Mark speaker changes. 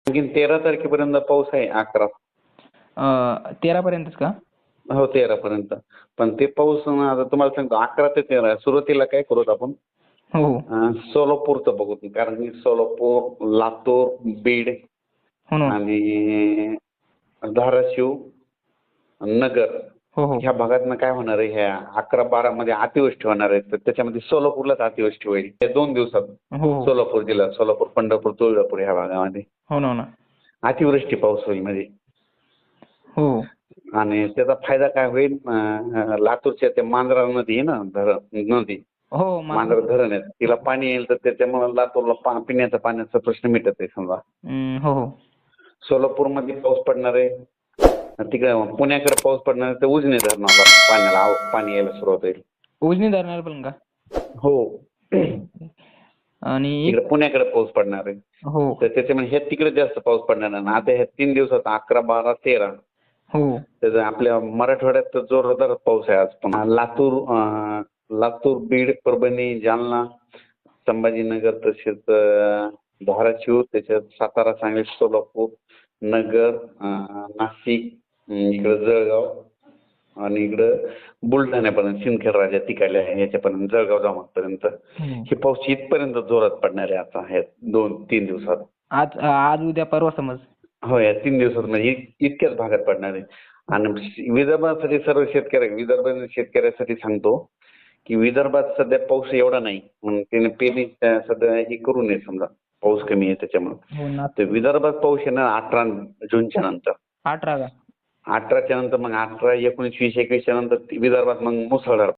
Speaker 1: आणखीन 13 तारखेपर्यंत पाऊस आहे 11.
Speaker 2: 13 पर्यंतच का?
Speaker 1: हो 13 पर्यंत. पण ते पाऊस आता तुम्हाला सांगतो 11 ते 13 सुरुवातीला काय करूत आपण
Speaker 2: हो हो.
Speaker 1: सोलापूरचं बघू कारण की सोलापूर, लातूर, बीड
Speaker 2: हो ना.
Speaker 1: आणि धाराशिव, नगर
Speaker 2: हो हो.
Speaker 1: ह्या भागातनं काय होणार आहे ह्या 11-12 मध्ये अतिवृष्टी होणार आहे तर त्याच्यामध्ये सोलापूरलाच अतिवृष्टी होईल या 2 दिवसात.
Speaker 2: हो हो.
Speaker 1: सोलापूर जिल्हा सोलापूर, पंढरपूर, तुळजापूर ह्या भागामध्ये
Speaker 2: हो ना, हो ना.
Speaker 1: अतिवृष्टी पाऊस होईल म्हणजे
Speaker 2: हो.
Speaker 1: आणि त्याचा फायदा काय होईल लातूरच्या ते मांजरा नदी आहे ना नदी
Speaker 2: हो
Speaker 1: मांजरा धरण आहे तिला पाणी येईल तर त्याच्यामुळे लातूरला पिण्याच्या पाण्याचा प्रश्न मिटत आहे समजा.
Speaker 2: हो हो.
Speaker 1: सोलापूरमध्ये पाऊस पडणार आहे तिकडे पुण्याकडे पाऊस पडणार आहे तर उजनी धरणाला पाणी यायला सुरुवात होईल.
Speaker 2: उजनी धरणार पण का?
Speaker 1: हो
Speaker 2: आणि
Speaker 1: तिकडे पुण्याकडे पाऊस पडणार आहे
Speaker 2: हो
Speaker 1: तर त्याच्यामुळे हे तिकडे जास्त पाऊस पडणार नाही. आता ह्या 3 दिवसात 11, 12, 13
Speaker 2: हो.
Speaker 1: त्याचा आपल्या मराठवाड्यात तर जोरदार पाऊस आहे आज पण लातूर, बीड, परभणी, जालना, संभाजीनगर तसेच धाराशिव त्याच्यात सातारा, सांगली, सोलापूर, नगर, नाशिक, इकडं जळगाव आणि इकडं बुलढाण्यापर्यंत सिंदखेड राजा तिकडल्या ह्याच्यापर्यंत जळगाव जामोदपर्यंत हे पाऊस इथपर्यंत जोरात पडणार आहे आता ह्या 2-3 दिवसात.
Speaker 2: आज उद्या परवा समज.
Speaker 1: हो या 3 दिवसात म्हणजे इतक्याच भागात पडणार आहे. आणि विदर्भासाठी सर्व शेतकऱ्यासाठी सांगतो की विदर्भात सध्या पाऊस एवढा नाही म्हणून त्याने पेरणी सध्या हे करू नये समजा पाऊस कमी आहे त्याच्यामुळे.
Speaker 2: हो ना.
Speaker 1: तर विदर्भात पाऊस येणार 18 जूनच्या नंतर.
Speaker 2: 18 का?
Speaker 1: 18च्या नंतर मग 18, 19, 20, 21च्या नंतर विदर्भात मग मुसळधार